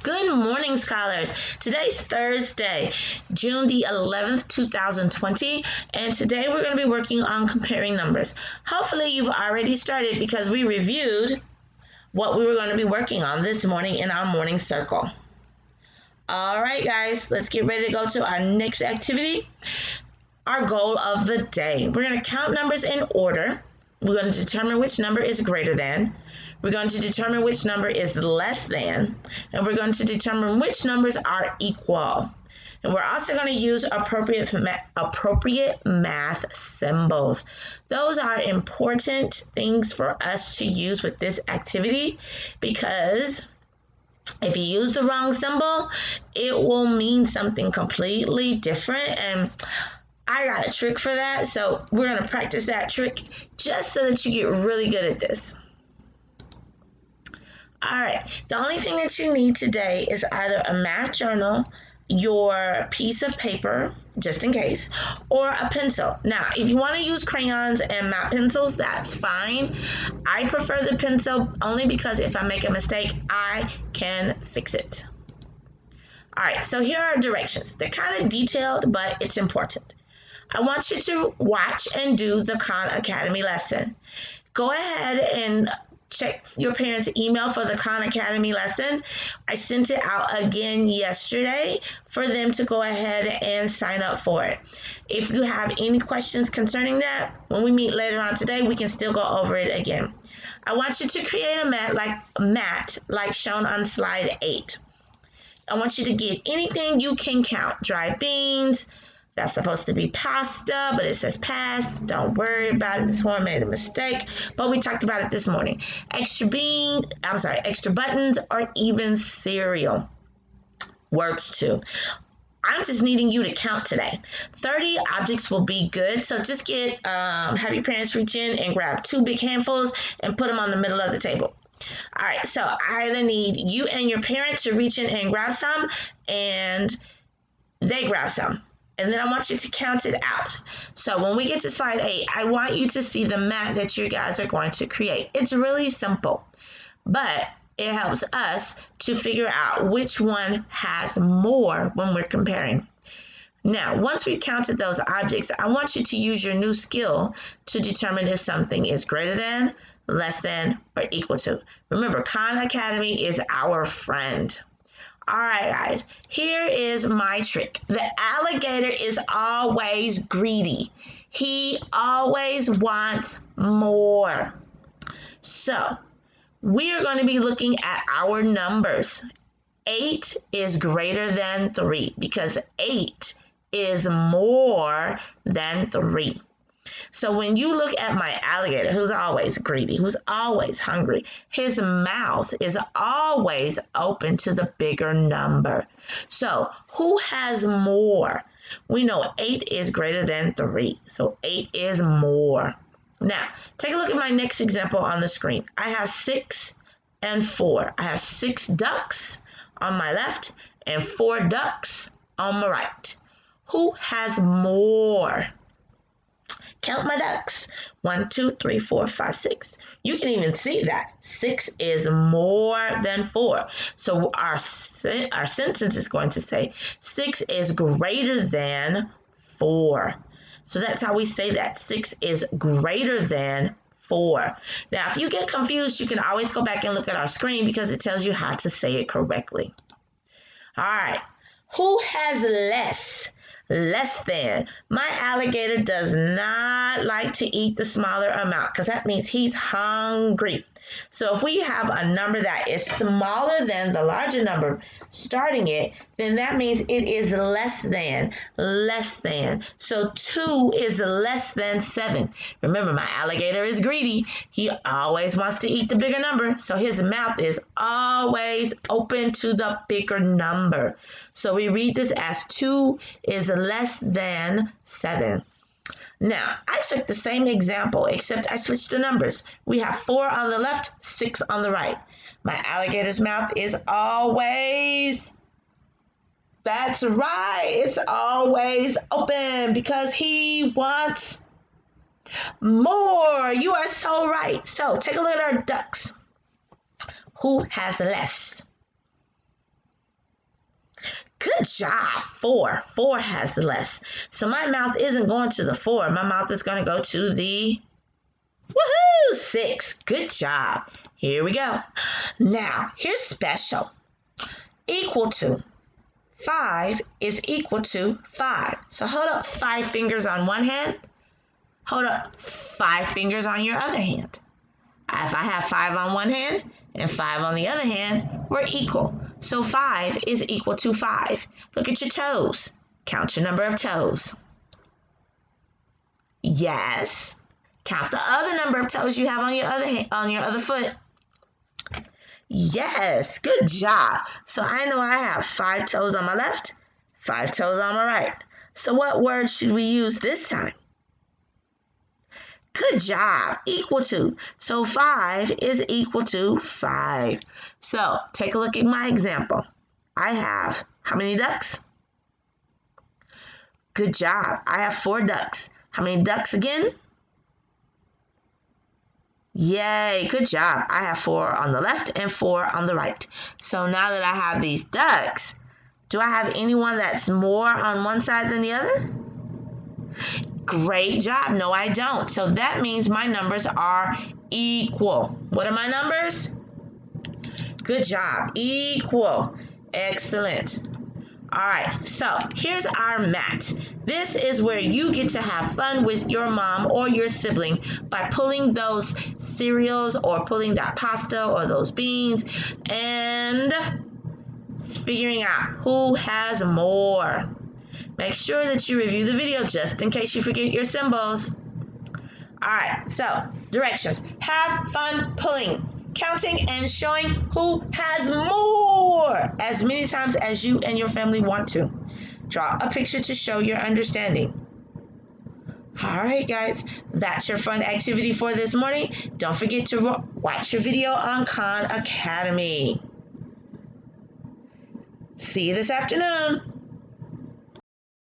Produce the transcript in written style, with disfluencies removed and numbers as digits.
Good morning, scholars. Today's Thursday, June the 11th, 2020, and today we're going to be working on comparing numbers. Hopefully you've already started because we reviewed what we were going to be working on this morning in our morning circle. All right, guys, let's get ready to go to our next activity, our goal of the day. We're going to count numbers in order. We're going to determine which number is greater than. We're going to determine which number is less than. And we're going to determine which numbers are equal. And we're also going to use appropriate math symbols. Those are important things for us to use with this activity because if you use the wrong symbol, it will mean something completely different. And I got a trick for that, so we're going to practice that trick just so that you get really good at this. All right, the only thing that you need today is either a math journal, your piece of paper, just in case, or a pencil. Now, if you want to use crayons and not pencils, that's fine. I prefer the pencil only because if I make a mistake, I can fix it. All right, so here are directions. They're kind of detailed, but it's important. I want you to watch and do the Khan Academy lesson. Go ahead and check your parents' email for the Khan Academy lesson. I sent it out again yesterday for them to go ahead and sign up for it. If you have any questions concerning that, when we meet later on today, we can still go over it again. I want you to create a mat like shown on slide 8. I want you to get anything you can count. Dried beans. That's supposed to be pasta, but it says pass. Don't worry about it. Ms. Horne made a mistake, but we talked about it this morning. Extra buttons, or even cereal works too. I'm just needing you to count today. 30 objects will be good, so just have your parents reach in and grab 2 big handfuls and put them on the middle of the table. All right, so I either need you and your parent to reach in and grab some, and they grab some. And then I want you to count it out. So when we get to slide 8, I want you to see the mat that you guys are going to create. It's really simple, but it helps us to figure out which one has more when we're comparing. Now, once we've counted those objects, I want you to use your new skill to determine if something is greater than, less than, or equal to. Remember, Khan Academy is our friend. All right, guys, here is my trick. The alligator is always greedy. He always wants more. So we are going to be looking at our numbers. 8 is greater than 3 because 8 is more than 3. So when you look at my alligator, who's always greedy, who's always hungry, his mouth is always open to the bigger number. So who has more? We know 8 is greater than 3, so 8 is more. Now, take a look at my next example on the screen. I have 6 and 4. I have 6 ducks on my left and 4 ducks on my right. Who has more? Count my ducks. 1, 2, 3, 4, 5, 6. You can even see that 6 is more than 4. So our sentence is going to say 6 is greater than 4. So that's how we say that. 6 is greater than 4. Now, if you get confused, you can always go back and look at our screen because it tells you how to say it correctly. All right. Who has less? Less than. My alligator does not like to eat the smaller amount because that means he's hungry. So if we have a number that is smaller than the larger number starting it, then that means it is less than. So 2 is less than 7. Remember, my alligator is greedy. He always wants to eat the bigger number, so his mouth is always open to the bigger number. So we read this as 2 is less than 7. Now, I took the same example, except I switched the numbers. We have 4 on the left, 6 on the right. My alligator's mouth is always, that's right, it's always open because he wants more. You are so right. So take a look at our ducks. Who has less? Good job. 4. 4 has the less. So my mouth isn't going to the 4. My mouth is going to go to the, woohoo, 6. Good job. Here we go. Now, here's special. Equal to. 5 is equal to 5. So hold up 5 fingers on one hand. Hold up 5 fingers on your other hand. If I have 5 on one hand and 5 on the other hand, we're equal. So 5 is equal to 5. Look at your toes. Count your number of toes. Yes. Count the other number of toes you have on your other foot. Yes, good job. So I know I have 5 toes on my left, 5 toes on my right. So what word should we use this time? Good job. Equal to. So 5 is equal to 5. So take a look at my example. I have how many ducks? Good job. I have 4 ducks. How many ducks again? Yay, good job. I have 4 on the left and 4 on the right. So now that I have these ducks, do I have anyone that's more on one side than the other? Great job. No, I don't. So that means my numbers are equal. What are my numbers? Good job. Equal. Excellent. All right, so here's our mat. This is where you get to have fun with your mom or your sibling by pulling those cereals or pulling that pasta or those beans and figuring out who has more. Make sure that you review the video just in case you forget your symbols. All right, so directions. Have fun pulling, counting, and showing who has more as many times as you and your family want to. Draw a picture to show your understanding. All right, guys, that's your fun activity for this morning. Don't forget to watch your video on Khan Academy. See you this afternoon.